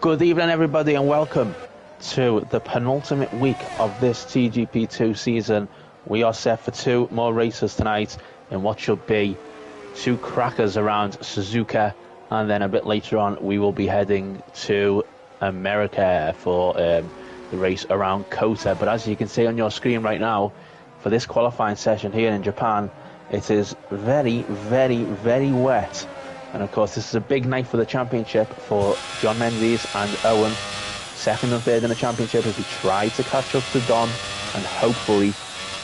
Good evening, everybody, and welcome to the penultimate week of this TGP2 season. We are set for two more races tonight in what should be two crackers around Suzuka, and then a bit later on we will be heading to America for the race around Kota. But as you can see on your screen right now, for this qualifying session here in Japan, it is very, very, very wet. And of course, this is a big night for the championship for John Mendes and Owen, second and third in the championship, as we try to catch up to Don and hopefully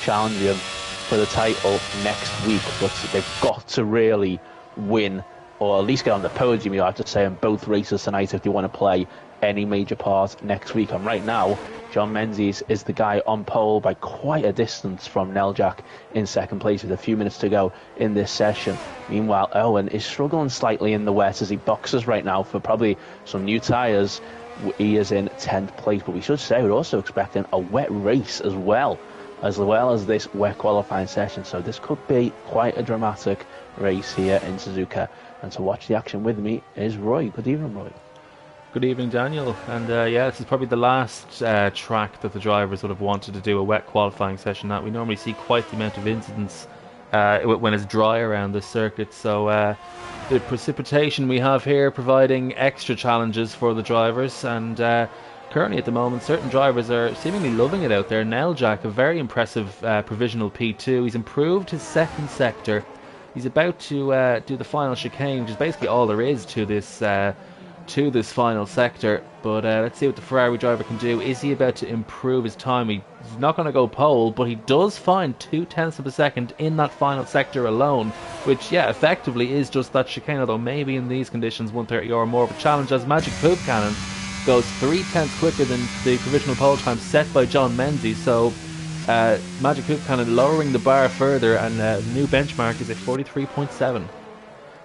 challenge him for the title next week. But they've got to really win, or at least get on the podium, you have to say, in both races tonight if they want to play any major part next week. And right now, John Mendes is the guy on pole by quite a distance from Neljak in second place with a few minutes to go in this session. Meanwhile, Owen is struggling slightly in the wet as he boxes right now for probably some new tyres. He is in 10th place, but we should say we're also expecting a wet race as well as this wet qualifying session. So this could be quite a dramatic race here in Suzuka. And to watch the action with me is Roy. Good evening, Roy. Good evening, Daniel. And yeah, this is probably the last track that the drivers would have wanted to do a wet qualifying session at. We normally see quite the amount of incidents when it's dry around this circuit. So the precipitation we have here providing extra challenges for the drivers. And currently at the moment, certain drivers are seemingly loving it out there. Neljak, a very impressive provisional P2. He's improved his second sector. He's about to do the final chicane, which is basically all there is to this final sector. But let's see what the Ferrari driver can do. Is he about to improve his time? He's not going to go pole, but he does find 0.2 of a second in that final sector alone, which, yeah, effectively is just that chicane, although maybe in these conditions 130 or more of a challenge, as Magic Poop Cannon goes 0.3 quicker than the provisional pole time set by John Mendes. So Magic Poop Cannon lowering the bar further, and the new benchmark is at 43.7.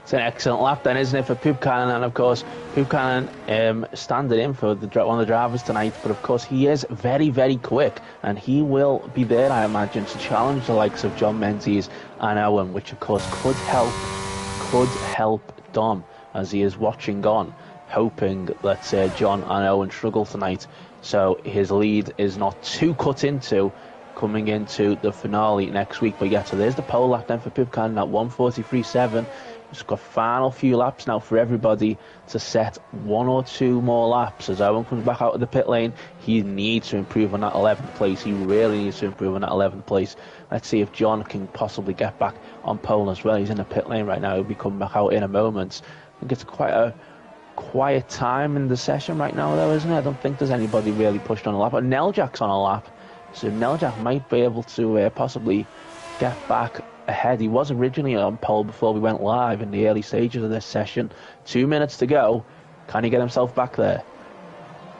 It's an excellent lap then, isn't it, for Poop Cannon? And of course, Poop Cannon standing in for one of the drivers tonight, but of course he is very, very quick, and he will be there, I imagine, to challenge the likes of John Mendes and Owen, which of course could help Dom as he is watching on, hoping that John and Owen struggle tonight, so his lead is not too cut into coming into the finale next week. But yeah, so there's the pole lap then for Poop Cannon at 1:43.7. It's got a final few laps now for everybody to set one or two more laps. As Owen comes back out of the pit lane, he needs to improve on that 11th place. He really needs to improve on that 11th place. Let's see if John can possibly get back on pole as well. He's in the pit lane right now. He'll be coming back out in a moment. I think it's quite a quiet time in the session right now, though, isn't it? I don't think there's anybody really pushed on a lap. But Neljak's on a lap, so Neljak might be able to possibly get back ahead. He was originally on pole before we went live in the early stages of this session. 2 minutes to go. Can he get himself back there?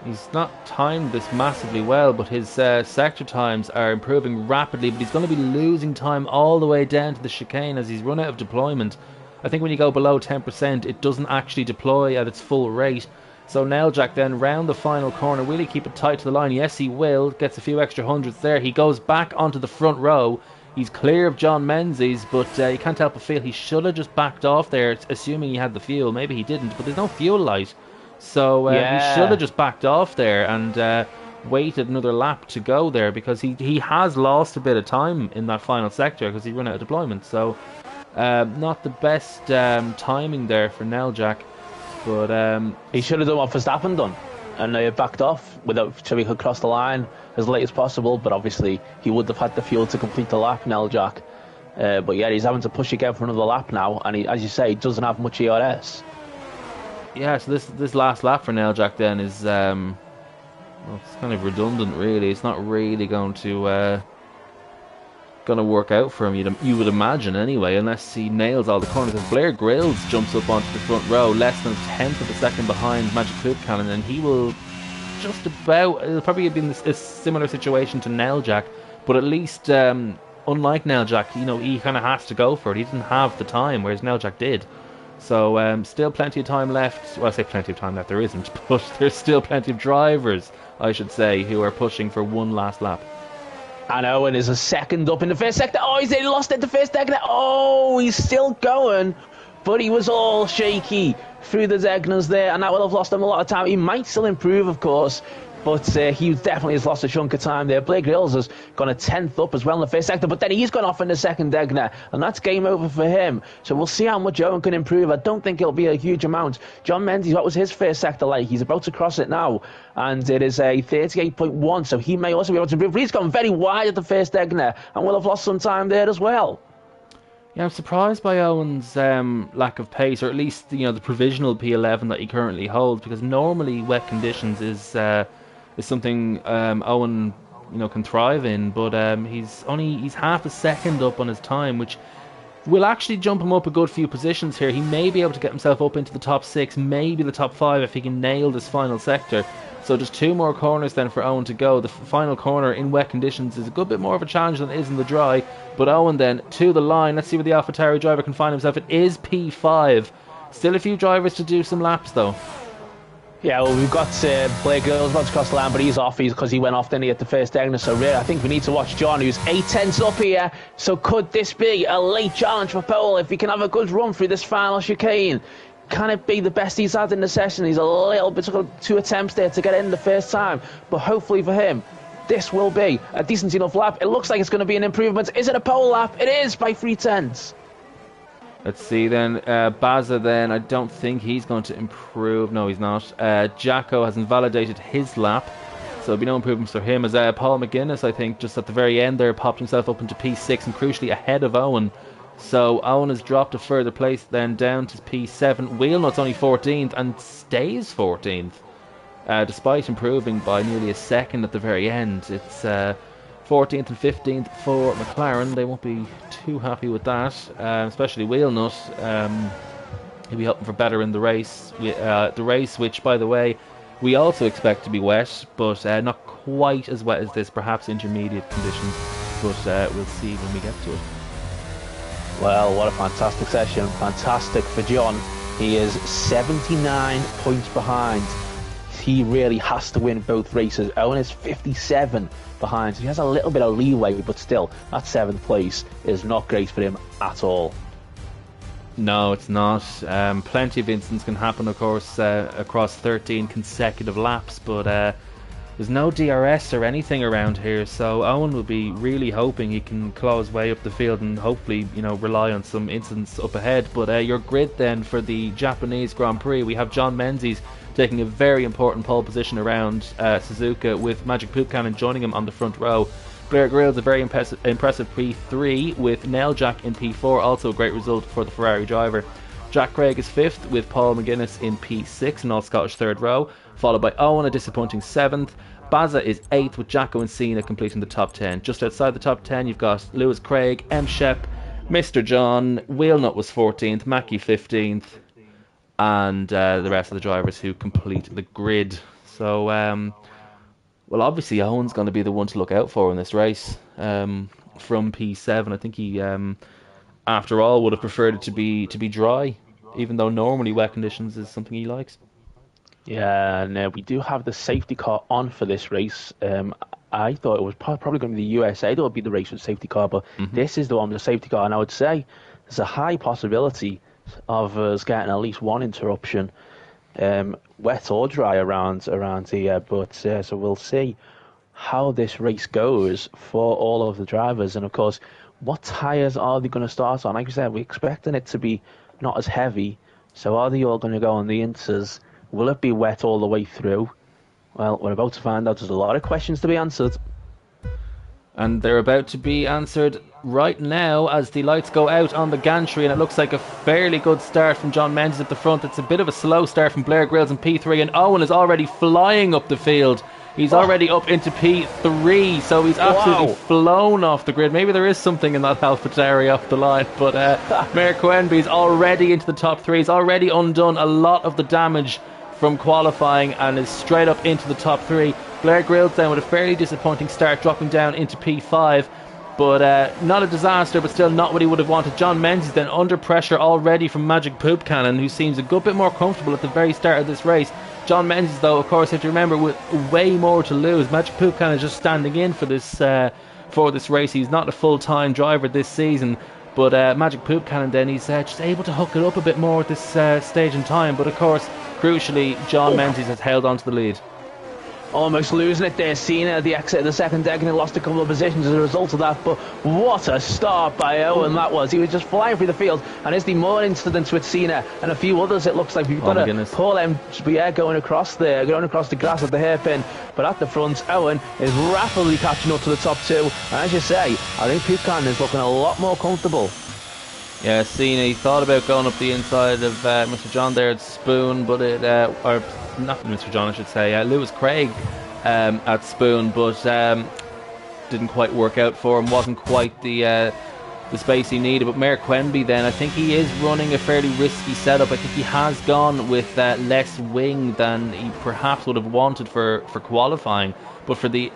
He's not timed this massively well, but his sector times are improving rapidly, but he's going to be losing time all the way down to the chicane as he's run out of deployment. I think when you go below 10%, it doesn't actually deploy at its full rate. So Neljak then round the final corner. Will he keep it tight to the line? Yes, he will. Gets a few extra hundreds there. He goes back onto the front row. He's clear of John Mendes, but you can't help but feel he should have just backed off there, assuming he had the fuel. Maybe he didn't, but there's no fuel light. So he should have just backed off there and waited another lap to go there, because he has lost a bit of time in that final sector because he run out of deployment. So not the best timing there for Neljak. But he should have done what Verstappen done and backed off so he could cross the line as late as possible, but obviously he would have had the fuel to complete the lap, Neljak. But yeah, he's having to push again for another lap now, and he, as you say, he doesn't have much ERS. Yeah, so this last lap for Neljak then is well, it's kind of redundant, really. It's not really going to work out for him, you would imagine, anyway, unless he nails all the corners. And Blair Grills jumps up onto the front row, less than a tenth of a second behind Magic Poop Cannon, and he will just about, it'll probably be in a similar situation to Neljak, but at least unlike Neljak, he kind of has to go for it. He didn't have the time, whereas Neljak did. So still plenty of time left. Well, I say plenty of time left, there isn't, but there's still plenty of drivers, I should say, who are pushing for one last lap. And Owen is a second up in the first sector. Oh, he's lost it the first sector. Oh, he's still going, but he was all shaky through the Degners there, and that will have lost him a lot of time. He might still improve, of course, but he definitely has lost a chunk of time there. Blake Grills has gone a 10th up as well in the first sector, but then he's gone off in the second Degner, and that's game over for him. So we'll see how much Owen can improve. I don't think it'll be a huge amount. John Mendes, what was his first sector like? He's about to cross it now, and it is a 38.1, so he may also be able to improve. But he's gone very wide at the first Degner, and will have lost some time there as well. Yeah, I'm surprised by Owen's lack of pace, or at least the provisional P11 that he currently holds, because normally wet conditions is something Owen can thrive in, but he's half a second up on his time, which will actually jump him up a good few positions here. He may be able to get himself up into the top 6, maybe the top 5 if he can nail this final sector. So just 2 more corners then for Owen to go. The final corner in wet conditions is a good bit more of a challenge than it is in the dry. But Owen then to the line. Let's see where the AlphaTauri driver can find himself. It is P5. Still a few drivers to do some laps though. Yeah, well, we've got Blake Girls about to cross the line, but he's off because he went off, didn't he, at the first Degner. So really, I think we need to watch John, who's 8/10 up here. So could this be a late challenge for Pole if he can have a good run through this final chicane? Can it be the best he's had in the session? He's a little bit, took 2 attempts there to get in the first time, but hopefully for him, this will be a decent enough lap. It looks like it's going to be an improvement. Is it a pole lap? It is by 3/10. Let's see then. Baza then, I don't think he's going to improve. No, he's not. Jacko has invalidated his lap, so there'll be no improvements for him. As Paul McGuinness, I think, just at the very end there, popped himself up into P6 and crucially ahead of Owen. So Owen has dropped a further place then down to P7. Wheelnut's only 14th and stays 14th, despite improving by nearly a second at the very end. It's 14th and 15th for McLaren. They won't be too happy with that, especially Wheelnut. He'll be hoping for better in the race. The race, which, by the way, we also expect to be wet, but not quite as wet as this, perhaps intermediate conditions. But we'll see when we get to it. Well, what a fantastic session. Fantastic for John. He is 79 points behind. He really has to win both races. Owen is 57 behind, so he has a little bit of leeway, but still, that 7th place is not great for him at all. No, it's not. Plenty of incidents can happen, of course, across 13 consecutive laps, but there's no DRS or anything around here, so Owen will be really hoping he can claw his way up the field and hopefully, rely on some incidents up ahead. But your grid then for the Japanese Grand Prix, we have John Menzies taking a very important pole position around Suzuka, with Magic Poop Cannon joining him on the front row. Blair Grill's a very impressive P3 with Nailjack in P4, also a great result for the Ferrari driver. Jack Craig is 5th with Paul McGuinness in P6, an all-Scottish 3rd row, followed by Owen, a disappointing 7th. Baza is 8th with Jacko and Cena completing the top 10. Just outside the top 10 you've got Lewis Craig, M. Shep, Mr. John, Wheelnut was 14th, Mackie 15th, and the rest of the drivers who complete the grid. So, well, obviously Owen's going to be the one to look out for in this race. From P7, I think he, after all, would have preferred it to be dry, even though normally wet conditions is something he likes. Yeah, and we do have the safety car on for this race. I thought it was probably going to be the USA that would be the race with the safety car, but this is the one with the safety car, and I would say there's a high possibility of us getting at least one interruption, wet or dry around here. But so we'll see how this race goes for all of the drivers, and of course, what tyres are they going to start on? Like I said, we're expecting it to be not as heavy, so are they all going to go on the inters? Will it be wet all the way through? Well, we're about to find out. There's a lot of questions to be answered. And they're about to be answered right now as the lights go out on the gantry, and it looks like a fairly good start from John Mendes at the front. It's a bit of a slow start from Blair Grills in P3, and Owen is already flying up the field. He's already up into P3, so he's absolutely flown off the grid. Maybe there is something in that AlphaTauri off the line, but Mayor Quenby's already into the top 3. He's already undone a lot of the damage from qualifying and is straight up into the top 3. Blair Grills then with a fairly disappointing start, dropping down into P5, but not a disaster, but still not what he would have wanted. John Menzies then under pressure already from Magic Poop Cannon, who seems a good bit more comfortable at the very start of this race. John Menzies, though, of course, if you remember, with way more to lose. Magic Poop Cannon is just standing in for this race. He's not a full-time driver this season. But Magic Poop Cannon then, he's just able to hook it up a bit more at this stage in time. But of course, crucially, John Mendes has held on to the lead. Almost losing it there. Cena at the exit of the second deck, and he lost a couple of positions as a result of that. But what a start by Owen that was. He was just flying through the field, and there's the more incidents with Cena and a few others. It looks like we've got Paul MBR going across the grass at the hairpin. But at the front, Owen is rapidly catching up to the top two. And as you say, I think Poop Cannon is looking a lot more comfortable. Yeah, Cena, he thought about going up the inside of Mr. John there at Spoon, but or not Mr. John, I should say, Lewis Craig at Spoon, but didn't quite work out for him. Wasn't quite the space he needed. But Mayor Quenby then, I think he is running a fairly risky setup. I think he has gone with less wing than he perhaps would have wanted for qualifying. But for the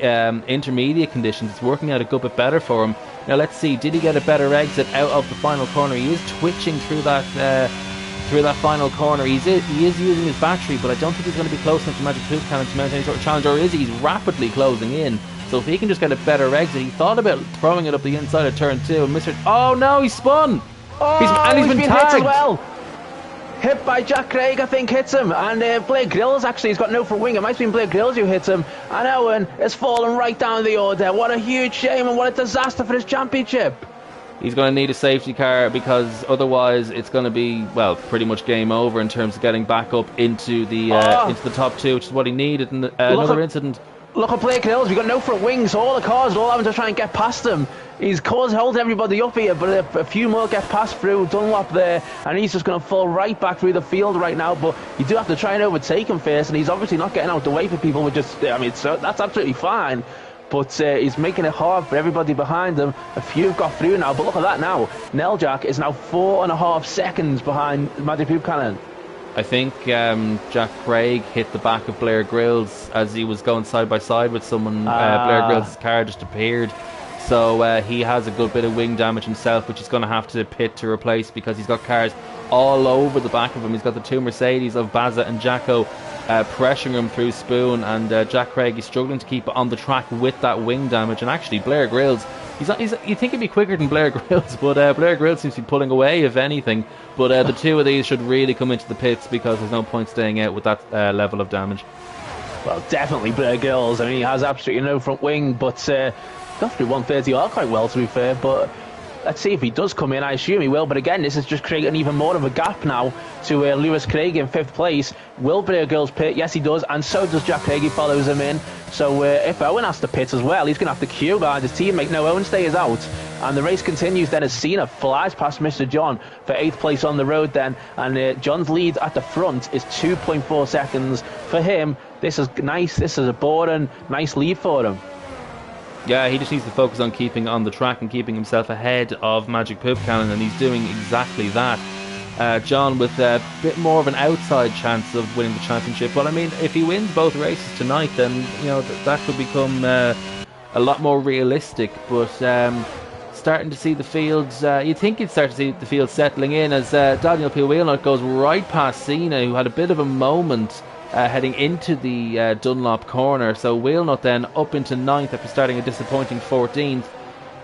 intermediate conditions, it's working out a good bit better for him. Now let's see, did he get a better exit out of the final corner? He is twitching through that final corner. He is using his battery, but I don't think he's going to be close enough to Magic Poop Cannon to mount any sort of challenge, or is he? He's rapidly closing in. So if he can just get a better exit, he thought about throwing it up the inside of turn 2, and oh no, he spun! Oh, he's been tagged hit as well. Hit by Jack Craig, I think, hits him. And Blair Grills, actually, he's got no front wing. It might have been Blair Grills who hits him. And Owen has fallen right down the order. What a huge shame and what a disaster for his championship. He's going to need a safety car, because otherwise it's going to be, well, pretty much game over in terms of getting back up into the top 2, which is what he needed. And another incident. Look at Blake Hills, we've got no front wings, all the cars are all having to try and get past him. He's holding everybody up here, but a few more get passed through Dunlop there, and he's just going to fall right back through the field right now. But you do have to try and overtake him first, and he's obviously not getting out the way for people with just, I mean, so that's absolutely fine. But he's making it hard for everybody behind him. A few have got through now, but look at that now. Neljack is now 4.5 seconds behind Magic Poop Cannon. I think Jack Craig hit the back of Blair Grills as he was going side by side with someone. Blair Grills' car just appeared, so he has a good bit of wing damage himself, which he's going to have to pit to replace, because he's got cars all over the back of him. He's got the 2 Mercedes of Baza and Jacko pressuring him through Spoon, and Jack Craig is struggling to keep on the track with that wing damage. And actually Blair Grills, you think he'd be quicker than Blair Grills, but Blair Grills seems to be pulling away, if anything. But the two of these should really come into the pits, because there's no point staying out with that level of damage. Well, definitely Blair Grills. I mean, he has absolutely no front wing, but got through 130R quite well, to be fair. But let's see if he does come in. I assume he will, but again, this is just creating even more of a gap now to Lewis Craig in 5th place. Will Blair Grills pit? Yes, he does, and so does Jack Craig. He follows him in. So if Owen has to pit as well, he's going to have to queue behind his teammate. No, Owen stays out, and the race continues then as Cena flies past Mr. John for 8th place on the road then, and John's lead at the front is 2.4 seconds for him. This is nice. This is a boring, nice lead for him. Yeah, he just needs to focus on keeping on the track and keeping himself ahead of Magic Poop Cannon, and he's doing exactly that. John with a bit more of an outside chance of winning the championship. Well, I mean, if he wins both races tonight, then you know that could become a lot more realistic. But starting to see the fields, you'd think you'd start to see the field settling in as Daniel P. Wheelnut goes right past Cena, who had a bit of a moment heading into the Dunlop corner. So Wheelnut then up into 9th after starting a disappointing 14th.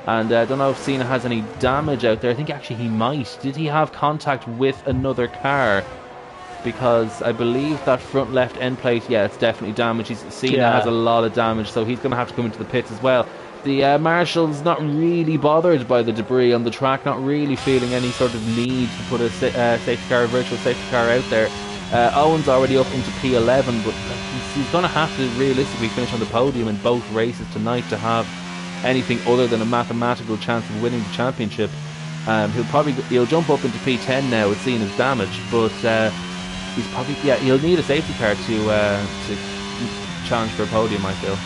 And I don't know if Cena has any damage out there. I think actually he might. Did he have contact with another car? Because I believe that front left end plate, yeah, it's definitely damaged. Cena has a lot of damage, so he's going to have to come into the pits as well. The Marshall's not really bothered by the debris on the track, not really feeling any sort of need to put a safety car, a virtual safety car out there. Owen's already up into P11, but he's going to have to realistically finish on the podium in both races tonight to have anything other than a mathematical chance of winning the championship. He'll jump up into P10 now with seeing his damage, but he'll need a safety car to challenge for a podium, I feel.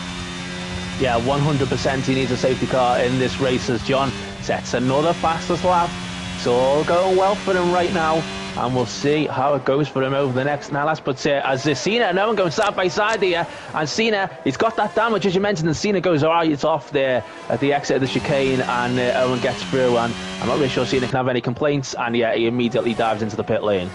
Yeah, 100% he needs a safety car in this race as John sets another fastest lap. It's all going well for him right now, and we'll see how it goes for him over the next last. But as Cena and Owen going side by side here, and Cena, he's got that damage as you mentioned, and Cena goes alright, it's off there at the exit of the chicane, and Owen gets through, and I'm not really sure Cena can have any complaints, and yeah, he immediately dives into the pit lane.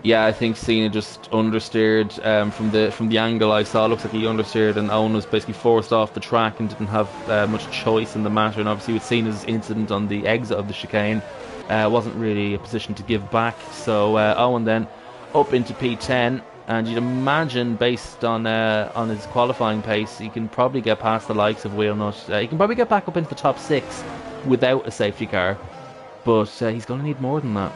Yeah, I think Cena just understeered from the angle I saw. It looks like he understeered, and Owen was basically forced off the track and didn't have much choice in the matter. And obviously, with Cena's incident on the exit of the chicane, wasn't really a position to give back. So Owen then up into P10, and you'd imagine, based on his qualifying pace, he can probably get past the likes of Wheelnut. He can probably get back up into the top 6 without a safety car, but he's going to need more than that.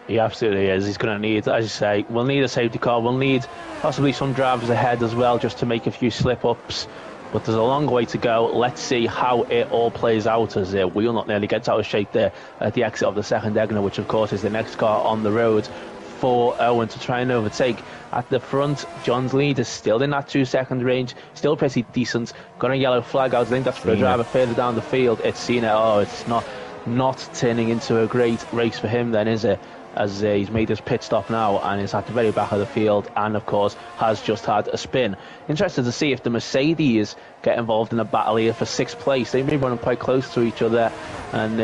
He absolutely is. He's going to need, as you say, we'll need a safety car. We'll need possibly some drivers ahead as well, just to make a few slip-ups. But there's a long way to go. Let's see how it all plays out as Wheelnut nearly gets out of shape there at the exit of the second Egner, which of course is the next car on the road for Owen to try and overtake. At the front, John's lead is still in that 2-second range, still pretty decent. Got a yellow flag out. I think that's for a driver further down the field. It's Cena. Oh, it's not turning into a great race for him then, is it? As he's made his pit stop now and is at the very back of the field, and of course has just had a spin. Interested to see if the Mercedes get involved in a battle here for 6th place. They may be running quite close to each other, and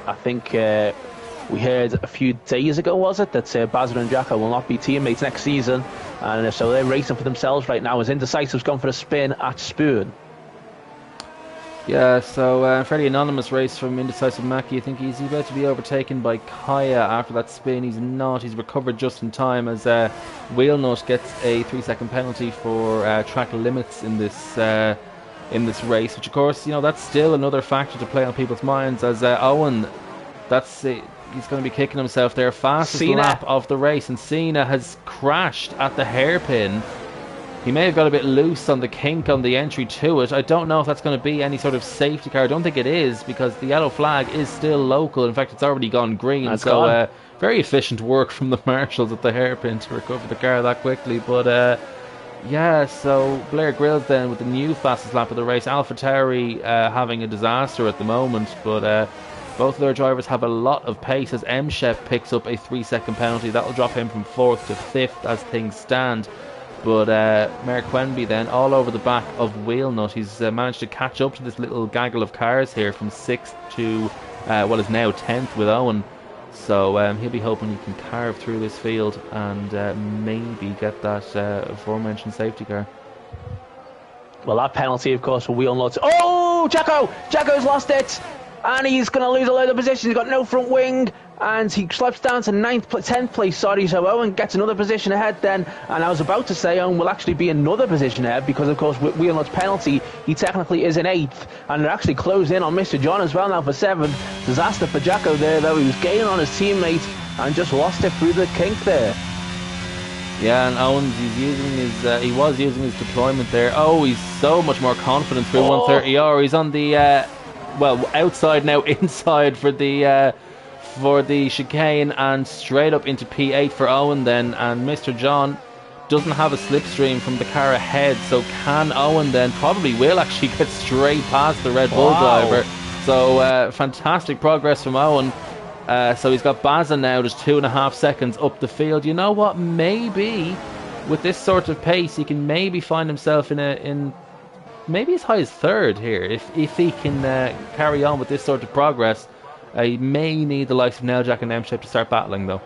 I think we heard a few days ago, was it, that Bazza and Jacko will not be teammates next season, and so they're racing for themselves right now as Indecisive's gone for a spin at Spoon. Yeah, so fairly anonymous race from Indecisive Mackie. I think he's about to be overtaken by Kaya after that spin. He's not. He's recovered just in time as Wheelnut gets a 3-second penalty for track limits in this race, which of course, that's still another factor to play on people's minds. As Owen, that's it. He's going to be kicking himself there. Fastest lap of the race, and Cena has crashed at the hairpin. He may have got a bit loose on the kink on the entry to it. I don't know if that's going to be any sort of safety car. I don't think it is, because the yellow flag is still local. In fact, it's already gone green. So very efficient work from the marshals at the hairpin to recover the car that quickly. But yeah, so Blair Grills then with the new fastest lap of the race. AlphaTauri having a disaster at the moment, but both of their drivers have a lot of pace as M-Shep picks up a 3-second penalty. That will drop him from 4th to 5th as things stand. But Mayor Quenby then all over the back of Wheelnut. He's managed to catch up to this little gaggle of cars here from 6th to what is now 10th with Owen. So he'll be hoping he can carve through this field and maybe get that aforementioned safety car. Well, that penalty, of course, for Wheelnut. Oh, Jacko's lost it! And he's going to lose a load of positions. He's got no front wing, and he slips down to 10th place, so Owen gets another position ahead then. And I was about to say Owen will actually be another position ahead, because of course with Wheelnut's penalty he technically is in 8th, and they're actually closed in on Mr. John as well now for 7th. Disaster for Jacko there, though. He was gaining on his teammate and just lost it through the kink there. Yeah, and Owens, he was using his deployment there. Oh, he's so much more confident through 130R. He's on the outside now, inside for the chicane, and straight up into P8 for Owen then. And Mr. John doesn't have a slipstream from the car ahead, so can Owen then probably will actually get straight past the Red Bull driver. So fantastic progress from Owen. So he's got Bazza now just 2.5 seconds up the field. You know what, maybe with this sort of pace he can maybe find himself in maybe as high as 3rd here if he can carry on with this sort of progress. He may need the likes of Neljak and M-Shep to start battling though.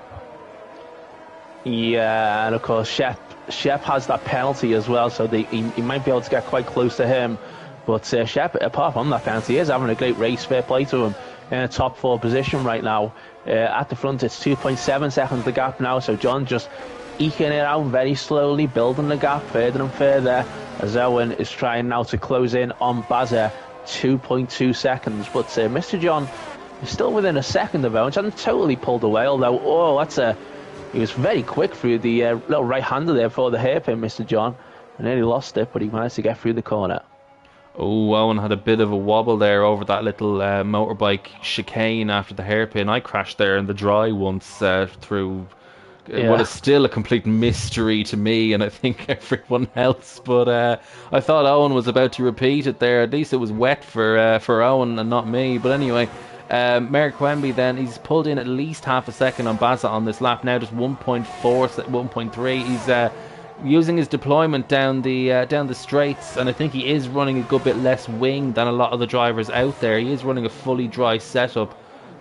Yeah, and of course Shep has that penalty as well, so he might be able to get quite close to him. But Shep, apart from that penalty, is having a great race. Fair play to him. In a top 4 position right now. At the front it's 2.7 seconds the gap now, so John just eking it out very slowly, building the gap further and further, as Owen is trying now to close in on Bazza. 2.2 seconds, but Mr. John is still within a second of Owen. Hasn't totally pulled away, although he was very quick through the little right-hander there for the hairpin, Mr. John, and nearly lost it, but he managed to get through the corner. Oh, Owen had a bit of a wobble there over that little motorbike chicane after the hairpin. I crashed there in the dry once through what is still a complete mystery to me and I think everyone else. But I thought Owen was about to repeat it there. At least it was wet for Owen and not me. But anyway, Merrick Quemby then, he's pulled in at least half a second on Bazza on this lap now, just 1.4, 1.3. He's using his deployment down the straights, and I think he is running a good bit less wing than a lot of the drivers out there. He is running a fully dry setup,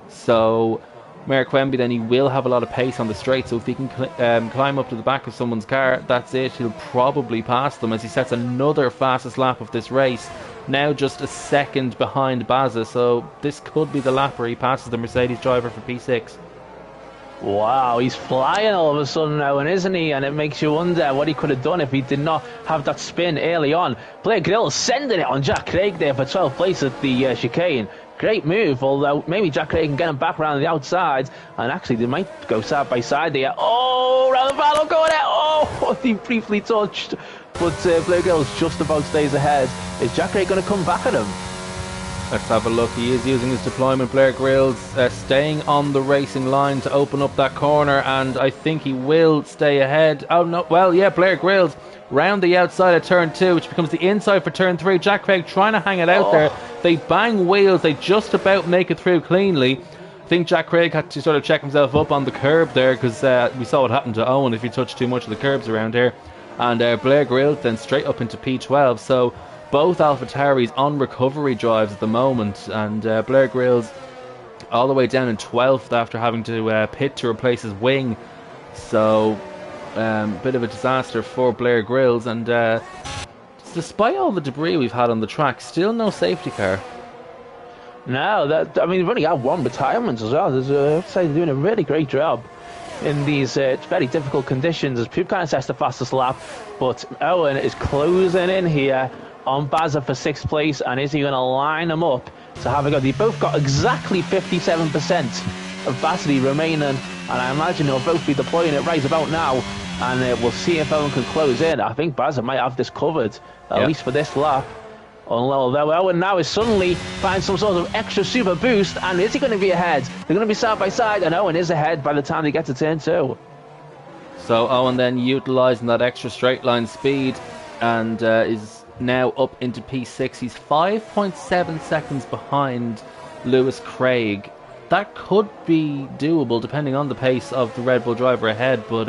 so Merrick-Wemby, then he will have a lot of pace on the straight, so if he can climb up to the back of someone's car, that's it. He'll probably pass them as he sets another fastest lap of this race. Now just a second behind Baza, so this could be the lap where he passes the Mercedes driver for P6. Wow, he's flying all of a sudden now, and isn't he? And it makes you wonder what he could have done if he did not have that spin early on. Blair Grill sending it on Jack Craig there for 12th place at the chicane. Great move, although maybe Jack Craig can get him back around the outside, and actually they might go side by side there. Oh, round the battle going there. Oh, he briefly touched, but Blair Grill's just about stays ahead. Is Jack Craig going to come back at him? Let's have a look. He is using his deployment. Blair Grylls staying on the racing line to open up that corner, and I think he will stay ahead. Oh no, well yeah, Blair Grylls round the outside of turn 2, which becomes the inside for turn 3. Jack Craig trying to hang it out there. They bang wheels, they just about make it through cleanly. I think Jack Craig had to sort of check himself up on the curb there, because we saw what happened to Owen if he touched too much of the curbs around here. And Blair Grylls then straight up into P12, so both AlphaTauris on recovery drives at the moment, and Blair Grylls all the way down in 12th after having to pit to replace his wing. So bit of a disaster for Blair Grylls, and despite all the debris we've had on the track, still no safety car. No, I mean, we've only had one retirement as well. I'd say they're doing a really great job in these very difficult conditions, as Poop kind of sets the fastest lap, but Owen is closing in here on Baza for 6th place, and is he going to line them up to have a go? They both got exactly 57% of battery remaining, and I imagine they'll both be deploying it right about now, and we'll see if Owen can close in. I think Baza might have this covered, at least for this lap. Although Owen now is suddenly finds some sort of extra super boost, and is he going to be ahead? They're going to be side by side, and Owen is ahead by the time they get to turn 2. So Owen then utilising that extra straight line speed, and is now up into P6. He's 5.7 seconds behind Lewis Craig. That could be doable depending on the pace of the Red Bull driver ahead, but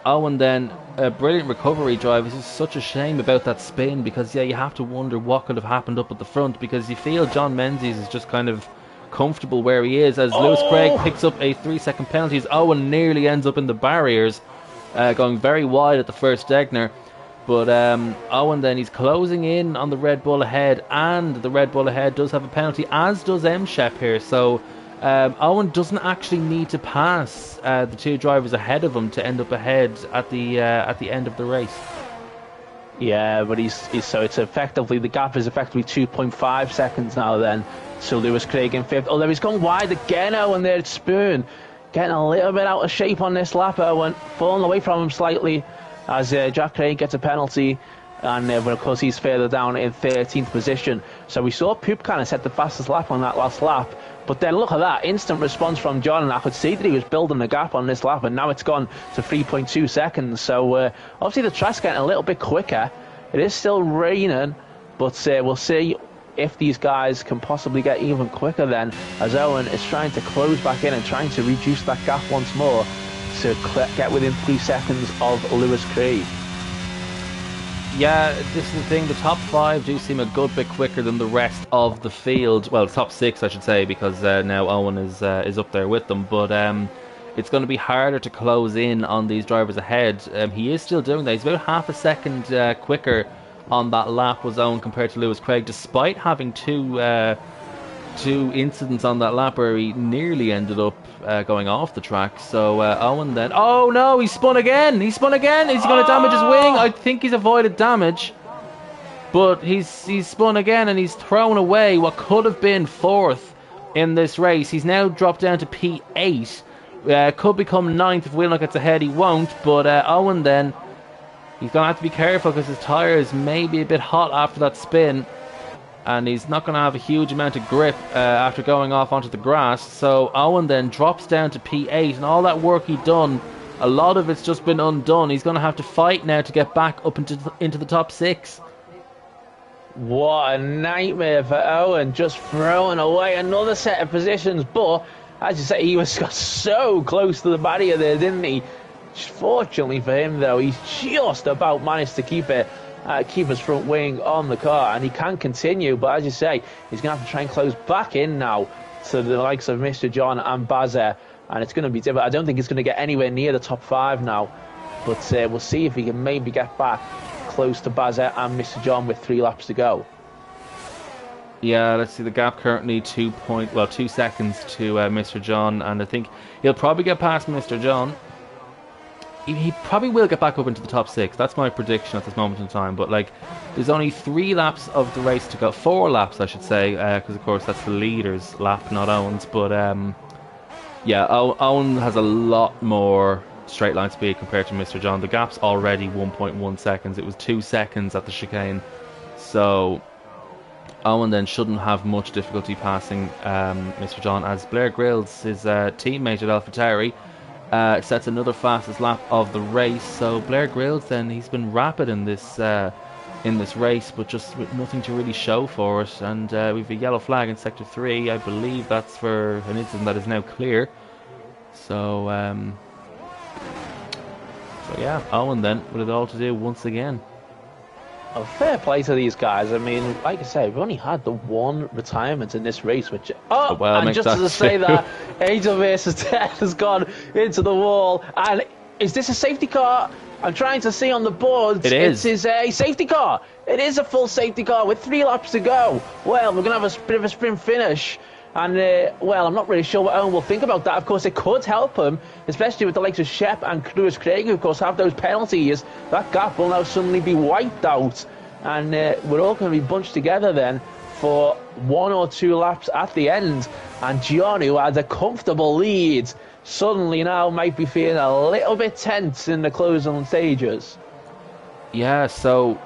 Owen then a brilliant recovery drive. It's just such a shame about that spin, because yeah, you have to wonder what could have happened up at the front, because you feel John Menzies is just kind of comfortable where he is as Lewis Craig picks up a 3-second penalty, as Owen nearly ends up in the barriers, going very wide at the first Degner. But Owen then, he's closing in on the Red Bull ahead, and the Red Bull ahead does have a penalty, as does M-Shep here. So Owen doesn't actually need to pass the two drivers ahead of him to end up ahead at the end of the race. Yeah, but he's so it's effectively, the gap is effectively 2.5 seconds now then. So Lewis Craig in 5th, although he's gone wide again. Owen there at Spoon, getting a little bit out of shape on this lap. Owen falling away from him slightly, as Jack Craig gets a penalty, and but of course he's further down in 13th position. So we saw Poop kind of set the fastest lap on that last lap, but then look at that instant response from John, and I could see that he was building the gap on this lap, and now it's gone to 3.2 seconds. So obviously the track's getting a little bit quicker. It is still raining, but we'll see if these guys can possibly get even quicker then, as Owen is trying to close back in and trying to reduce that gap once more to get within 3 seconds of Lewis Craig. Yeah, this is the thing, the top 5 do seem a good bit quicker than the rest of the field. Well, top 6 I should say, because now Owen is up there with them, but it's going to be harder to close in on these drivers ahead. He is still doing that. He's about half a second quicker on that lap was Owen compared to Lewis Craig, despite having two incidents on that lap where he nearly ended up going off the track. So Owen then, oh no, he spun again. Is he going to damage his wing? I think he's avoided damage, but he's spun again, and he's thrown away what could have been 4th in this race. He's now dropped down to P8. Could become 9th if Wheelnut gets ahead. He won't, but Owen then, he's going to have to be careful because his tyres may be a bit hot after that spin, and he's not going to have a huge amount of grip after going off onto the grass. So Owen then drops down to P8, and all that work he'd done, a lot of it's just been undone. He's going to have to fight now to get back up into the top 6. What a nightmare for Owen, just throwing away another set of positions. But as you say, he got so close to the barrier there, didn't he? Fortunately for him, though, he's just about managed to keep it. keep his front wing on the car, and he can continue, but as you say, he's going to have to try and close back in now to the likes of Mr. John and Bazet, and it's going to be difficult. I don't think he's going to get anywhere near the top 5 now, but we'll see if he can maybe get back close to Bazet and Mr. John with 3 laps to go. Yeah, let's see, the gap currently 2 seconds to Mr. John, and I think he'll probably get past Mr. John. He probably will get back up into the top 6. That's my prediction at this moment in time. But like, there's only 3 laps of the race to go. 4 laps, I should say, because of course that's the leader's lap, not Owen's. But yeah, Owen has a lot more straight line speed compared to Mr. John. The gap's already 1.1 seconds. It was 2 seconds at the chicane. So Owen then shouldn't have much difficulty passing Mr. John, as Blair Grills, his teammate at AlphaTauri, sets another fastest lap of the race. So Blair Grills then, he's been rapid in this race, but just with nothing to really show for it. And we've a yellow flag in sector 3. I believe that's for an incident that is now clear. So yeah, Owen then with it all to do once again. A fair play to these guys. I mean, like I say, we've only had the 1 retirement in this race, which... Oh, well, and just as I say that, Angel versus 10 has gone into the wall. And is this a safety car? I'm trying to see on the boards. It is. It is a safety car. It is a full safety car with 3 laps to go. Well, we're going to have a bit of a sprint finish. And, well, I'm not really sure what Owen will think about that. Of course, it could help him, especially with the likes of Shep and Lewis Craig, who, of course, have those penalties. That gap will now suddenly be wiped out. And we're all going to be bunched together then for 1 or 2 laps at the end. And John, who had a comfortable lead, suddenly now might be feeling a little bit tense in the closing stages. Yeah, so...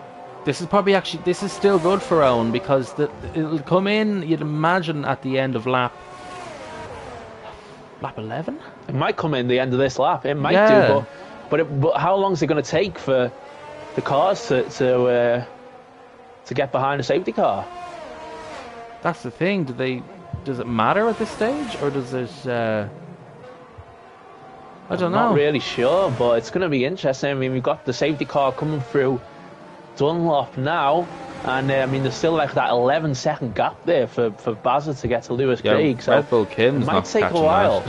This is still good for Owen, because it'll come in, you'd imagine, at the end of lap 11? It might come in the end of this lap. It might do, but how long is it going to take for the cars to get behind a safety car? That's the thing. Does it matter at this stage, or does it? I don't know. I'm not really sure, but it's going to be interesting. I mean, we've got the safety car coming through Dunlop now, and I mean, there's still like that 11-second gap there for Bazza to get to Lewis Craig. So Red Bull Kim's it might take a while.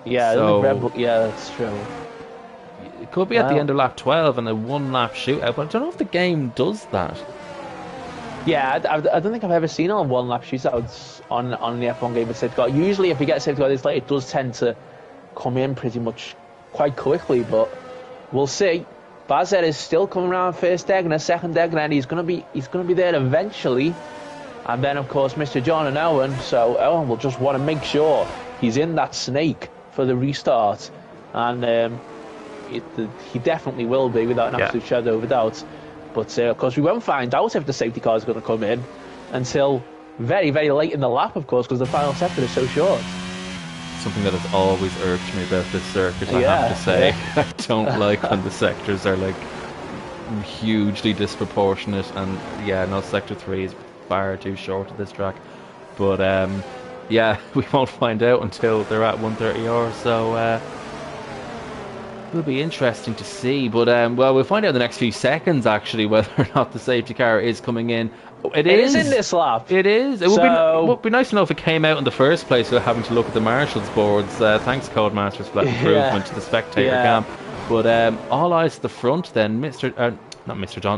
Yeah, so, Red Bull, yeah, that's true. It could be at the end of lap 12 and a 1-lap shootout, but I don't know if the game does that. Yeah, I don't think I've ever seen on 1-lap shootouts on the F1 game with safety car. Usually, if you get a safety car this late, it does tend to come in pretty much quite quickly, but we'll see. Bazet is still coming around first deck and a second deck, and he's gonna be there eventually. And then, of course, Mr. John and Owen. So Owen will just want to make sure he's in that snake for the restart, and he definitely will be, without an absolute shadow of a doubt. But of course, we won't find out if the safety car is going to come in until very, very late in the lap, of course, because the final sector is so short. Something that has always irked me about this circuit, I have to say. I don't like when the sectors are like hugely disproportionate, and no, sector 3 is far too short of this track. But yeah, we won't find out until they're at 130 hours, so it'll be interesting to see. But well, we'll find out in the next few seconds actually whether or not the safety car is coming in. It is in this lap. It is. It would be nice to know if it came out in the first place without having to look at the marshals boards. Thanks, Codemasters, for that improvement to the spectator cam. But all eyes at the front then.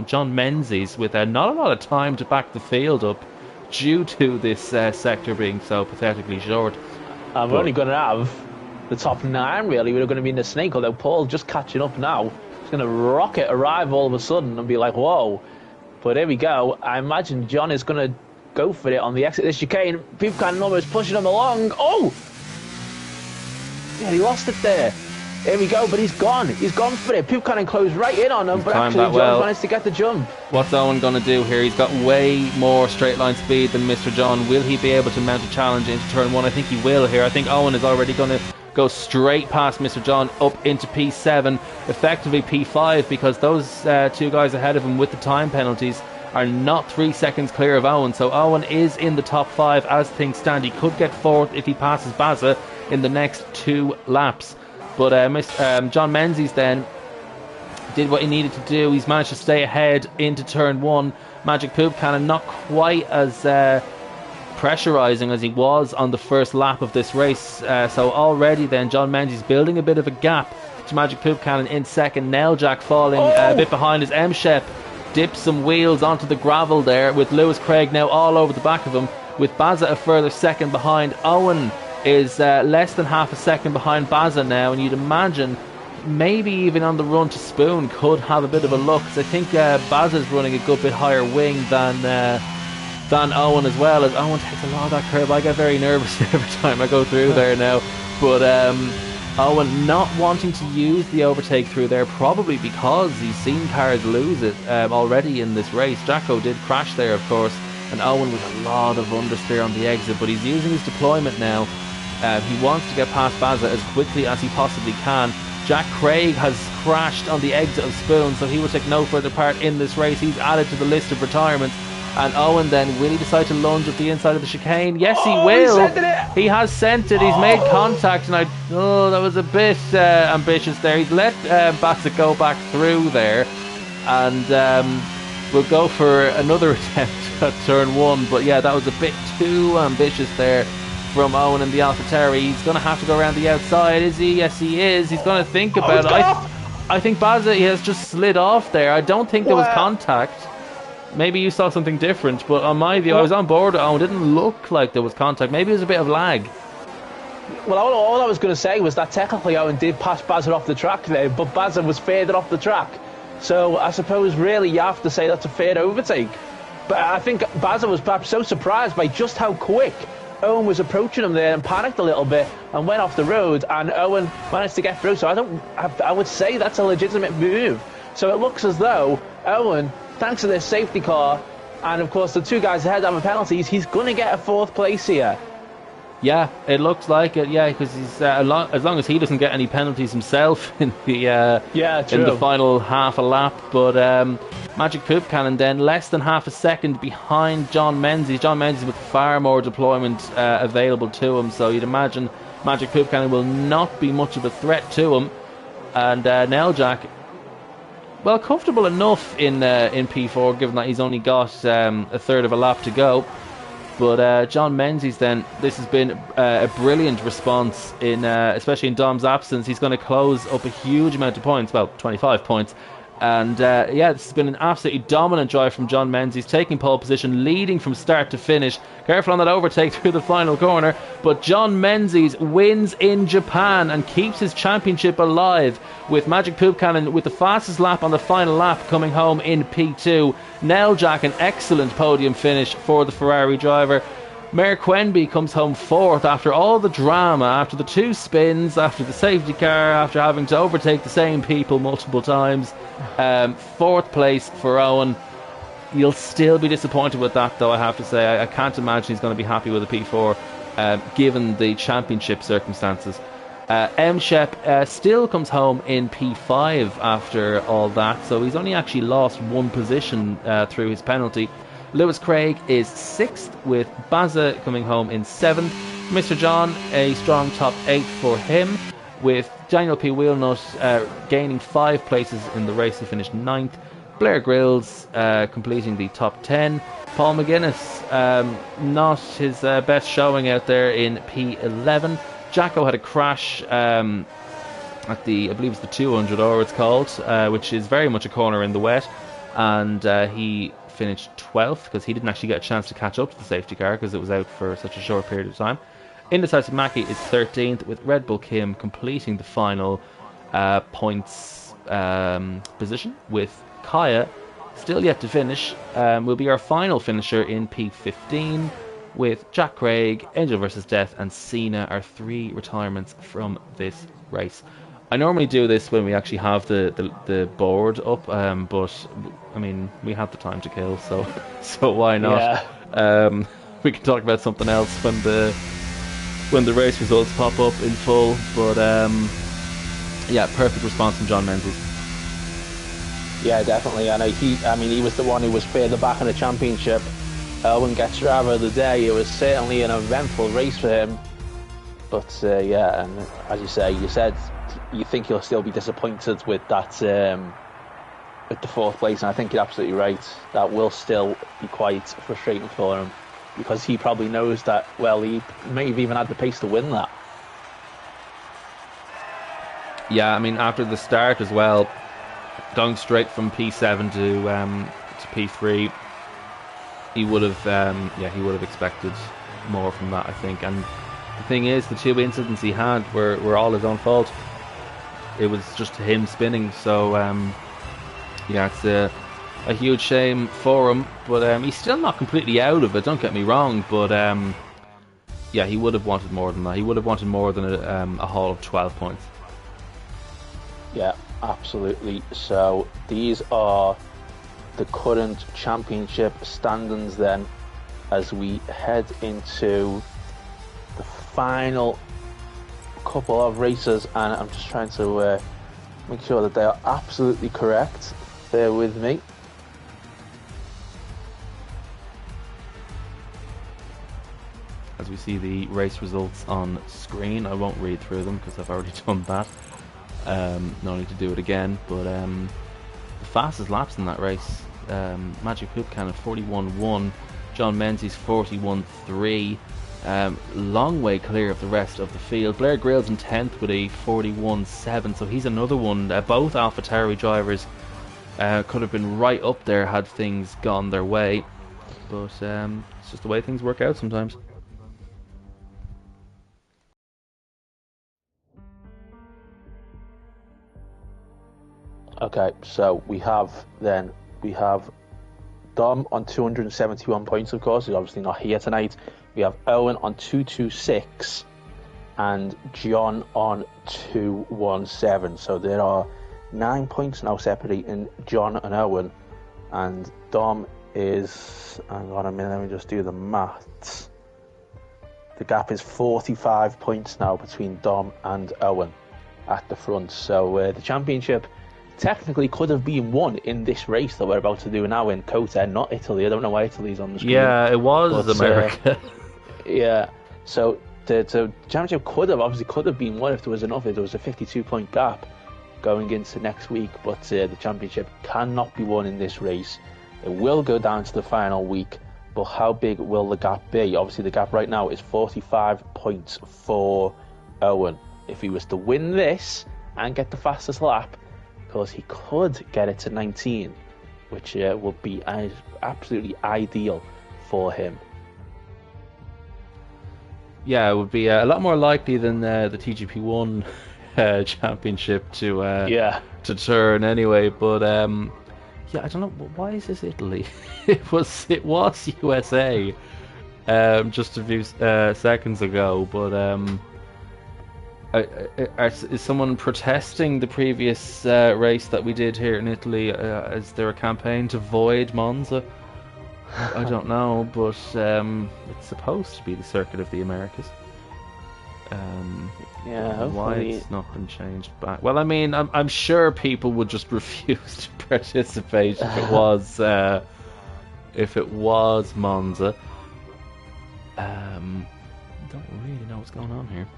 John Menzies, with not a lot of time to back the field up due to this sector being so pathetically short. We're only going to have the top 9 really. We're going to be in the snake, although Paul just catching up now. He's going to rocket arrive all of a sudden and be like, whoa. But here we go. I imagine John is going to go for it on the exit of the chicane. Pipcan almost pushing him along. Oh! Yeah, he lost it there. Here we go, but he's gone. He's gone for it. Pipcan closed right in on him, but actually John managed to get the jump. What's Owen going to do here? He's got way more straight line speed than Mr. John. Will he be able to mount a challenge into turn 1? I think he will here. I think Owen is already going to go straight past Mr. John up into P7, effectively P5, because those 2 guys ahead of him with the time penalties are not 3 seconds clear of Owen. So Owen is in the top 5 as things stand. He could get 4th if he passes Bazza in the next 2 laps. But John Menzies then did what he needed to do. He's managed to stay ahead into turn 1. Magic Poop Cannon not quite as pressurising as he was on the first lap of this race. So already then John Mendes building a bit of a gap to Magic Poop Cannon in second. Nailjack falling a bit behind as M-Shep dips some wheels onto the gravel there, with Lewis Craig now all over the back of him, with Bazza a further second behind. Owen is less than half a second behind Bazza now, and you'd imagine maybe even on the run to Spoon could have a bit of a look, because I think Bazza's running a good bit higher wing than Owen as well, as Owen takes a lot of that curve. I get very nervous every time I go through there now, but Owen not wanting to use the overtake through there, probably because he's seen cars lose it already in this race. Jacko did crash there, of course, and Owen with a lot of understeer on the exit, but he's using his deployment now. He wants to get past Bazza as quickly as he possibly can. Jack Craig has crashed on the exit of Spoon, so he will take no further part in this race. He's added to the list of retirement. And Owen then, will he decide to lunge up the inside of the chicane? Yes, he will. He has sent it. He's made contact, and that was a bit ambitious there. He's let Bazza go back through there, and we'll go for another attempt at turn 1. But yeah, that was a bit too ambitious there from Owen in the AlphaTauri. He's going to have to go around the outside, is he? Yes, he is. He's going to think about it. I think Bazza, he has just slid off there. I don't think there was contact. Maybe you saw something different, but on my view, I was on board. It didn't look like there was contact. Maybe it was a bit of lag. Well, all I was going to say was that technically Owen did pass Bazza off the track there, but Bazza was further off the track. So I suppose really you have to say that's a fair overtake. But I think Bazza was perhaps so surprised by just how quick Owen was approaching him there and panicked a little bit and went off the road, and Owen managed to get through. So I would say that's a legitimate move. So it looks as though Owen, thanks to this safety car, and of course the two guys ahead having penalties, he's going to get a 4th place here. Yeah, it looks like it. Yeah, because he's as long as he doesn't get any penalties himself in the in the final half a lap. But Magic Poop Cannon then less than half a second behind John Menzies. John Menzies with far more deployment available to him, so you'd imagine Magic Poop Cannon will not be much of a threat to him. And Nailjack, well, comfortable enough in P4, given that he's only got a third of a lap to go. But John Menzies then, this has been a brilliant response, especially in Dom's absence. He's going to close up a huge amount of points, well, 25 points. And yeah, this has been an absolutely dominant drive from John Menzies, taking pole position, leading from start to finish. Careful on that overtake through the final corner. But John Menzies wins in Japan and keeps his championship alive, with Magic Poop Cannon with the fastest lap on the final lap coming home in P2. Nailjack, an excellent podium finish for the Ferrari driver. Mayor Quenby comes home 4th after all the drama, after the 2 spins, after the safety car, after having to overtake the same people multiple times. 4th place for Owen. You'll still be disappointed with that, though, I have to say. I can't imagine he's going to be happy with a P4 given the championship circumstances. M-Shep still comes home in P5 after all that, so he's only actually lost 1 position through his penalty. Lewis Craig is 6th, with Bazza coming home in 7th. Mr. John, a strong top 8 for him, with Daniel P. Wheelnut gaining 5 places in the race. He finished 9th. Blair Grills completing the top 10. Paul McGuinness, not his best showing out there in P11. Jacko had a crash at the, I believe it's the 200 or it's called, which is very much a corner in the wet, and he finished 12th because he didn't actually get a chance to catch up to the safety car because it was out for such a short period of time. Indecisive Mackie is 13th, with Red Bull Kim completing the final points position, with Kaya still yet to finish. Will be our final finisher in P15, with Jack Craig, Angel vs Death and Cena are 3 retirements from this race. I normally do this when we actually have the board up, but I mean, we have the time to kill, so why not? Yeah. We can talk about something else when the race results pop up in full. But yeah, perfect response from John Menzies. Yeah, definitely. And he was the one who was further back in the championship. Owen gets driver of the day. It was certainly an eventful race for him. But yeah, and as you say, you said you think he'll still be disappointed with that with the 4th place, and I think you're absolutely right. That will still be quite frustrating for him, because he probably knows that, well, he may have even had the pace to win that. Yeah, I mean, after the start as well, going straight from P7 to P3, he would have expected more from that, I think. And the thing is, the 2 incidents he had were all his own fault. It was just him spinning, so it's a huge shame for him. But he's still not completely out of it, don't get me wrong, but he would have wanted more than that. He would have wanted more than a haul of 12 points. Yeah, absolutely. So these are the current championship standings then, as we head into the final couple of races, and I'm just trying to make sure that they are absolutely correct. Bear with me. As we see the race results on screen, I won't read through them because I've already done that. No need to do it again, but the fastest laps in that race, Magic Hoop Cannon 41.1, John Menzies 41.3, long way clear of the rest of the field. Blair Grylls in 10th with a 41.7, so he's another one. Both AlphaTauri drivers could have been right up there had things gone their way, but it's just the way things work out sometimes. Okay, so we have Dom on 271 points, of course. He's obviously not here tonight. We have Owen on 226 and John on 217. So there are 9 points now separating John and Owen, and Dom is, hang on a minute, let me just do the maths. The gap is 45 points now between Dom and Owen at the front. So the championship technically could have been won in this race that we're about to do now in Kota, not Italy. I don't know why Italy's on the screen. Yeah, it was America. Yeah, so the championship could have been won if there was enough. If there was a 52-point gap going into next week, but the championship cannot be won in this race. It will go down to the final week, but how big will the gap be? Obviously, the gap right now is 45 points for Owen. If he was to win this and get the fastest lap, because he could get it to 19, which would be absolutely ideal for him. Yeah, it would be a lot more likely than the TGP1 championship to turn anyway. But I don't know, why is this Italy? it was USA just a few seconds ago, but is someone protesting the previous race that we did here in Italy? Is there a campaign to void Monza? I don't know, but it's supposed to be the Circuit of the Americas. Why it's not been changed back? Well, I mean, I'm sure people would just refuse to participate if it was Monza. Don't really know what's going on here.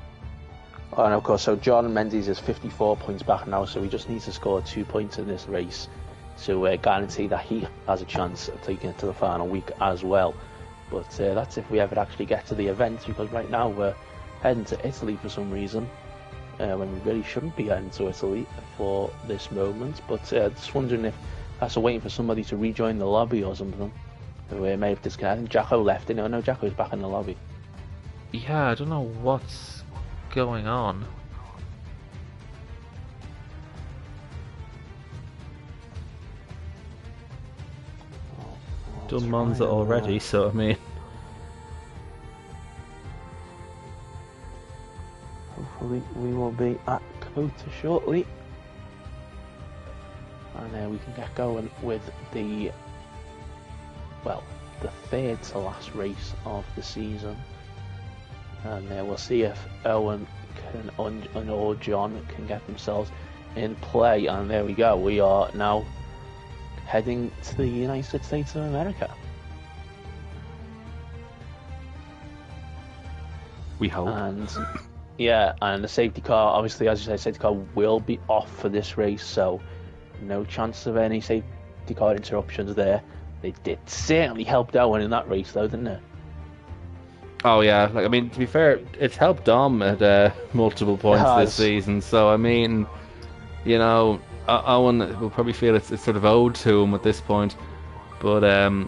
Oh, and of course, so John Mendes is 54 points back now, so he just needs to score 2 points in this race to guarantee that he has a chance of taking it to the final week as well. But that's if we ever actually get to the event, because right now we're heading to Italy for some reason, when we really shouldn't be heading to Italy for this moment. But just wondering if that's waiting for somebody to rejoin the lobby or something. We may have disconnected. I think Jacko left. No, Jacko's back in the lobby. Yeah, I don't know what's going on. Done Monza already, so I mean, hopefully we will be at Kota shortly, and we can get going with the third to last race of the season. And we'll see if Owen or John can get themselves in play. And there we go. We are now heading to the United States of America. We hope. And and the safety car, obviously, as you say, safety car will be off for this race. So No chance of any safety car interruptions there. They did certainly help Owen in that race, though, didn't it? Oh yeah, like I mean, to be fair, it's helped Dom at multiple points this season. So I mean, you know, Owen will probably feel it's sort of owed to him at this point. But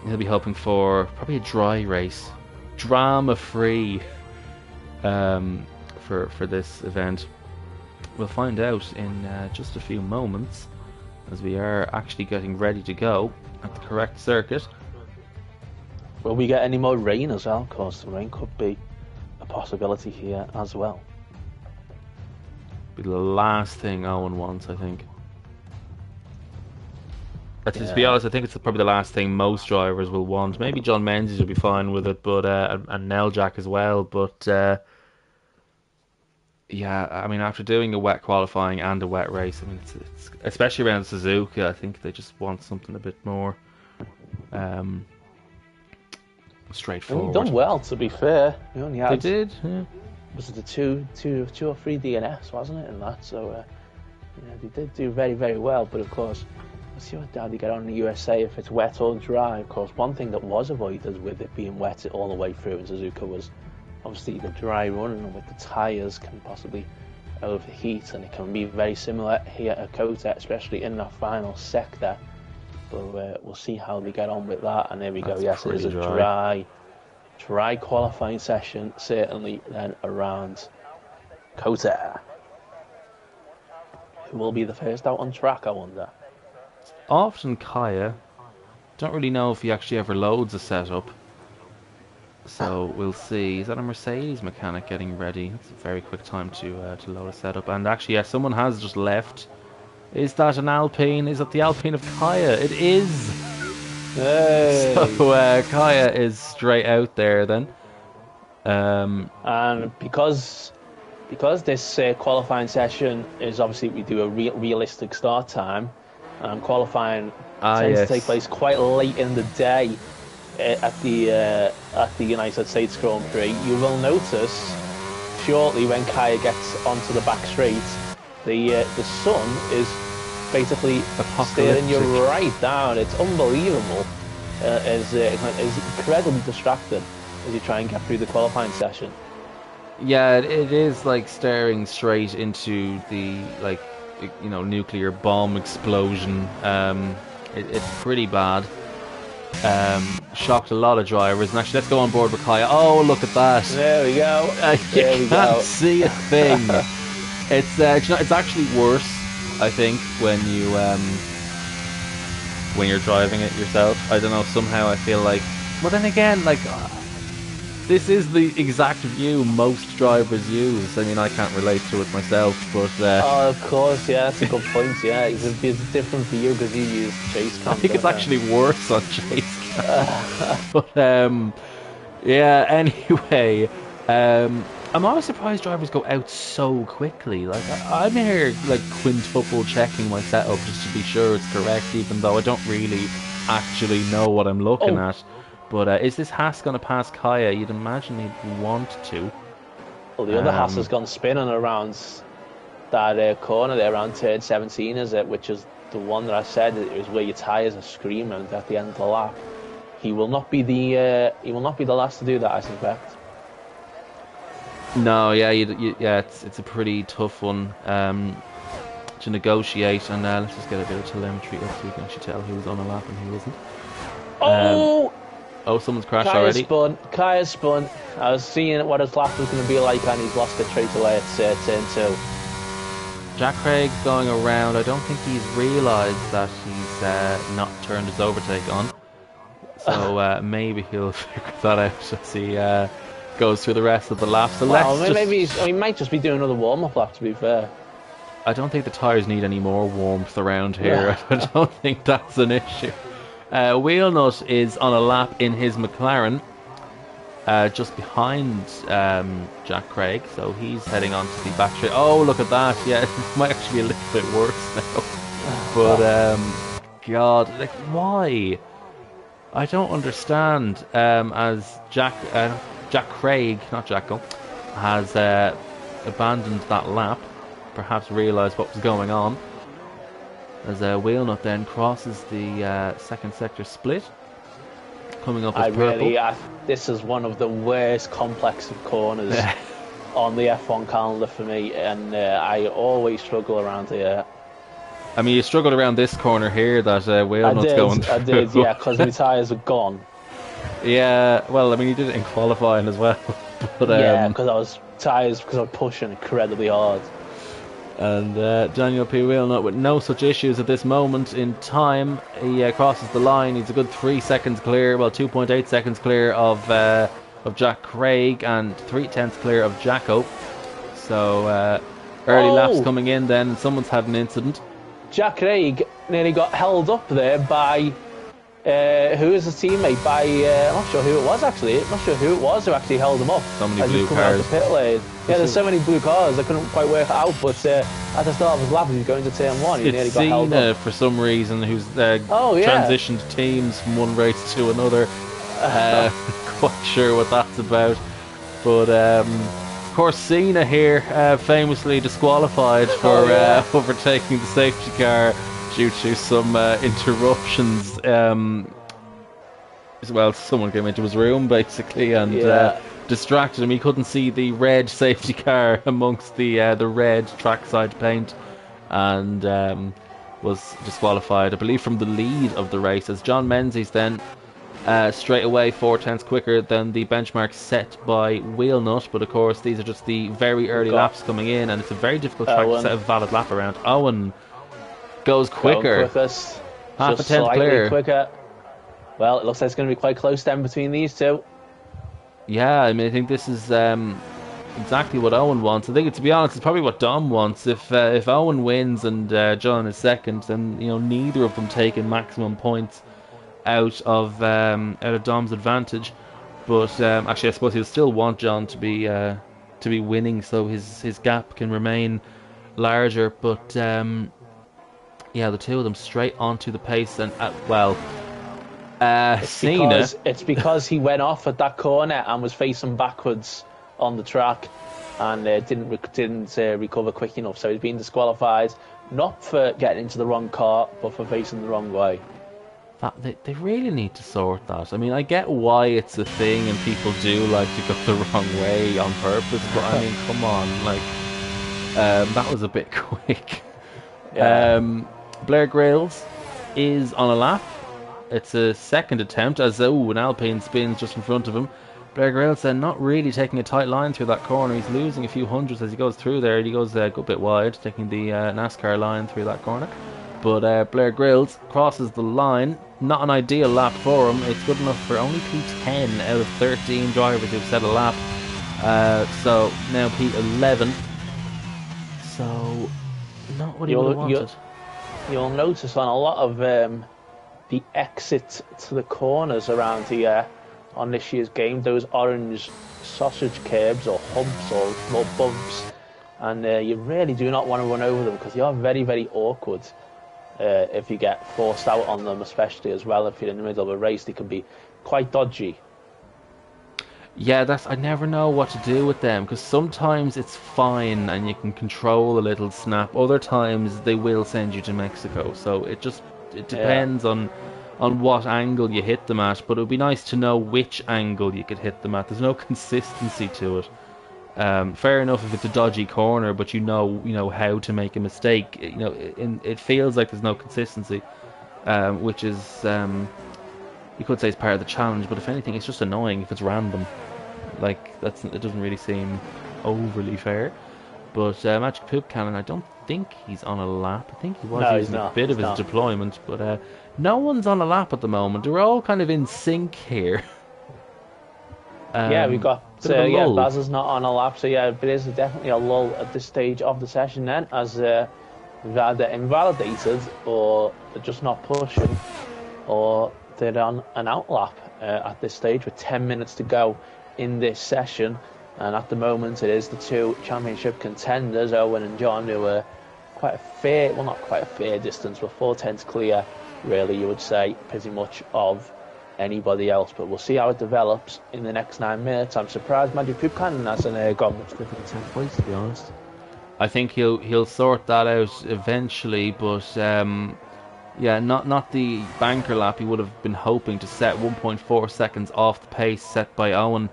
he'll be hoping for probably a dry race, drama-free, for this event. We'll find out in just a few moments, as we are actually getting ready to go at the correct circuit. Will we get any more rain as well? Of course, the rain could be a possibility here as well. Be the last thing Owen wants, I think. To be honest, I think it's probably the last thing most drivers will want. Maybe John Mendes will be fine with it, but and Neljak as well. But yeah, I mean, after doing a wet qualifying and a wet race, I mean, it's especially around Suzuka, I think they just want something a bit more straightforward. They've done well, to be fair. We only had, they did. Yeah. Was it the two or three DNS, wasn't it, in that? So yeah, they did do very, very well. But of course, we'll see how they get on in the USA if it's wet or dry. Of course, one thing that was avoided with it being wet all the way through in Suzuka was obviously the dry running with the tyres can possibly overheat, and it can be very similar here at Kota, especially in that final sector. But we'll see how they get on with that. And there we go. Yes, it is a dry qualifying session, certainly then around Kota. Who will be the first out on track, I wonder? Often Kaya. Don't really know if he actually ever loads a setup. So we'll see. Is that a Mercedes mechanic getting ready? That's a very quick time to load a setup. And actually, yeah, someone has just left. Is that an Alpine? Is that the Alpine of Kaya? It is! Hey. So Kaya is straight out there then. And because this qualifying session is obviously we do a realistic start time, and qualifying tends to take place quite late in the day at the United States Grand Prix. You will notice shortly when Kaya gets onto the back straight, the sun is basically staring you right down. It's unbelievable. It's incredibly distracting as you try and get through the qualifying session. Yeah, it is like staring straight into the nuclear bomb explosion. It's pretty bad. Shocked a lot of drivers. And actually, let's go on board with Kaya. Oh, look at that! There we go. You can't see a thing. It's actually worse, I think, when you're driving it yourself. I don't know. Somehow I feel like. But then again, this is the exact view most drivers use. I mean, I can't relate to it myself, but... oh, of course, yeah, that's a good point, yeah. It's different for you because you use chase cam. I think it's actually worse on chase cam. But, yeah, anyway, I'm always surprised drivers go out so quickly. I'm here, quintuple checking my setup just to be sure it's correct, even though I don't really actually know what I'm looking at. But is this Haas going to pass Kaya? You'd imagine he'd want to. Well, the other Haas has gone spinning around that corner there, around turn 17, is it? Which is the one that I said it was where your tyres are screaming at the end of the lap. He will not be the last to do that, I suspect. No, yeah, it's a pretty tough one to negotiate, and let's just get a bit of telemetry up so we can actually tell who's on a lap and who isn't. Oh, someone's crashed already. Kaya's spun. I was seeing what his lap was going to be like, and he's lost it straight away at turn 2. Jack Craig's going around. I don't think he's realised that he's not turned his overtake on. So maybe he'll figure that out as he goes through the rest of the lap. So maybe he might just be doing another warm-up lap, to be fair. I don't think the tyres need any more warmth around here. I don't think that's an issue. Wheelnut is on a lap in his McLaren, just behind Jack Craig, so he's heading on to the back straight. Oh, look at that! Yeah, it might actually be a little bit worse now. But God, why? I don't understand. As Jack Craig, not Jacko, has abandoned that lap, perhaps realised what was going on. as Wheelnut then crosses the second sector split, coming up as purple. This is one of the worst complex of corners on the F1 calendar for me, and I always struggle around here. I mean, you struggled around this corner here that Wheelnut's going through. I did, yeah, because my tyres are gone. Yeah, well, I mean, you did it in qualifying as well. But, yeah, because I was pushing incredibly hard. And Daniel P. Wheelnut with no such issues at this moment in time. He crosses the line. He's a good 3 seconds clear, well, 2.8 seconds clear of Jack Craig and 0.3 clear of Jacko. So early laps coming in then, and someone's had an incident. Jack Craig nearly got held up there by who is his teammate? By I'm not sure who it was actually. I'm not sure who it was who actually held him up. So many blue cars. Out the pit lane. Yeah, there's so many blue cars. I couldn't quite work it out. But at the start of his lap, he was going to turn one. He nearly got held up. For some reason, who's transitioned teams from one race to another. Quite sure what that's about. But of course, Cena here famously disqualified for overtaking the safety car due to some interruptions. Well, someone came into his room basically and distracted him. He couldn't see the red safety car amongst the red trackside paint, and was disqualified, I believe, from the lead of the race. As John Mendes then straight away 0.4 quicker than the benchmark set by Wheelnut, but of course these are just the very early laps coming in, and it's a very difficult track to set a valid lap around. Owen goes quicker, half a tenth clear. Quicker. Well, it looks like it's going to be quite close then between these two. Yeah, I mean, I think this is exactly what Owen wants. I think, to be honest, it's probably what Dom wants. If Owen wins and John is second, then neither of them taking maximum points out of Dom's advantage. But actually, I suppose he'll still want John to be winning, so his gap can remain larger. But yeah, the two of them straight onto the pace, and Cena. It's because he went off at that corner and was facing backwards on the track, and didn't recover quick enough. So he's been disqualified, not for getting into the wrong car, but for facing the wrong way. They really need to sort that. I mean, I get why it's a thing and people do like to go the wrong way on purpose, but I mean, come on, that was a bit quick. Yeah. Blair Grylls is on a lap. It's a second attempt as an Alpine spins just in front of him. Blair Grylls then not really taking a tight line through that corner. He's losing a few hundreds as he goes through there. He goes a good bit wide, taking the NASCAR line through that corner. But Blair Grylls crosses the line. Not an ideal lap for him. It's good enough for only P10 out of 13 drivers who've set a lap. So now P11. So not what he would have wanted. You'll notice on a lot of the exit to the corners around here on this year's game, those orange sausage curbs or humps or little bumps, and you really do not want to run over them because they are very, very awkward. If you get forced out on them, especially as well if you're in the middle of a race, they can be quite dodgy. Yeah, I never know what to do with them, because sometimes it's fine and you can control a little snap. Other times they will send you to Mexico. So it depends on what angle you hit them at. But it would be nice to know which angle you could hit them at. There's no consistency to it. Fair enough if it's a dodgy corner, but you know how to make a mistake. It feels like there's no consistency, which is you could say it's part of the challenge. But if anything, it's just annoying if it's random. It doesn't really seem overly fair. But Magic Poop Cannon, I don't think he's on a lap. I think he was using a bit of his deployment, but no one's on a lap at the moment. We're all kind of in sync here. Yeah, we've got Baz is not on a lap, so yeah, it is definitely a lull at this stage of the session then, as we've either invalidated or they're just not pushing, or they're on an out lap at this stage with 10 minutes to go in this session. And at the moment it is the two championship contenders, Owen and John, who are not quite a fair distance, but 4/10 clear, really, you would say, pretty much of anybody else. But we'll see how it develops in the next 9 minutes. I'm surprised Magic Poop Cannon hasn't gone much quicker than 10th place, to be honest. I think he'll sort that out eventually, but yeah, not the banker lap he would have been hoping to set 1.4 seconds off the pace set by Owen.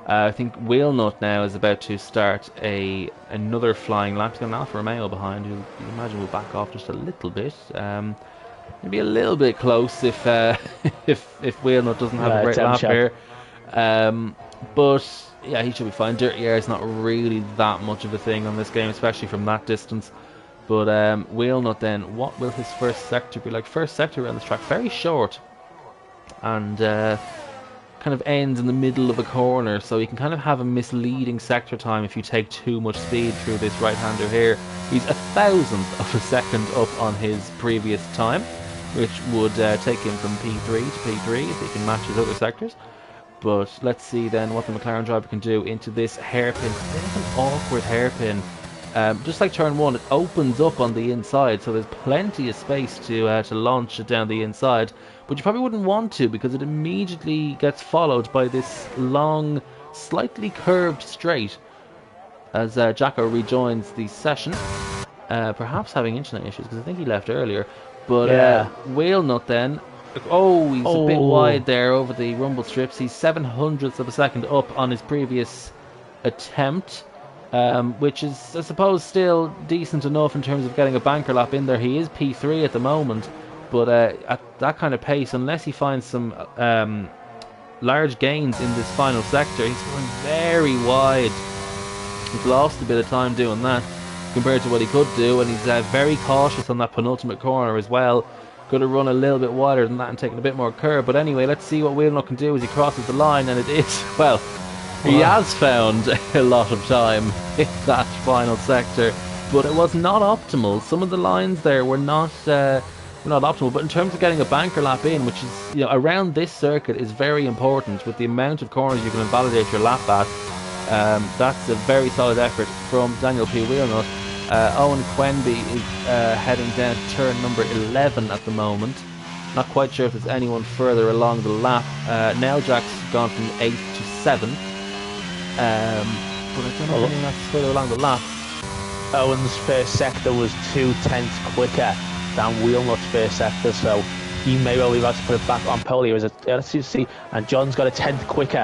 I think Wheelnut now is about to start another flying lap. He's got an Alfa Romeo behind, who you imagine will back off just a little bit. Maybe a little bit close if if Wheelnut doesn't have a great lap here. But yeah, he should be fine. Dirty air is not really that much of a thing on this game, especially from that distance. But Wheelnut then, what will his first sector be like? First sector around this track, very short, and kind of ends in the middle of a corner, so you can kind of have a misleading sector time if you take too much speed through this right-hander here. He's 1,000th of a second up on his previous time, which would take him from P3 to P3 if he can match his other sectors. But let's see then what the McLaren driver can do into this hairpin. It's a bit of an awkward hairpin. Just like turn one, it opens up on the inside, so there's plenty of space to launch it down the inside. But you probably wouldn't want to, because it immediately gets followed by this long, slightly curved straight as Jacko rejoins the session. Perhaps having internet issues, because I think he left earlier. But Wheelnut then, he's a bit wide there over the rumble strips. He's 700ths of a second up on his previous attempt, which is, I suppose, still decent enough in terms of getting a banker lap in there. He is P3 at the moment, but at that kind of pace, unless he finds some large gains in this final sector, he's going very wide. He's lost a bit of time doing that compared to what he could do, and he's very cautious on that penultimate corner as well. Could have run a little bit wider than that and taken a bit more curve. But anyway, let's see what Wheelnut can do as he crosses the line, and it is, well, he has found a lot of time in that final sector, but it was not optimal. Some of the lines there were not optimal, but in terms of getting a banker lap in, which is, around this circuit, is very important with the amount of corners you can invalidate your lap at. That's a very solid effort from Daniel P. Wheelnut. Owen Quenby is heading down to turn number 11 at the moment. Not quite sure if there's anyone further along the lap. Now Jack's gone from 8th to 7th. But I don't know if anyone else is further along the lap. Owen's first sector was 0.2 quicker than Wheelnut's first sector, so he may well be about to put it back on pole here. Let's see, and John's got a 10th quicker.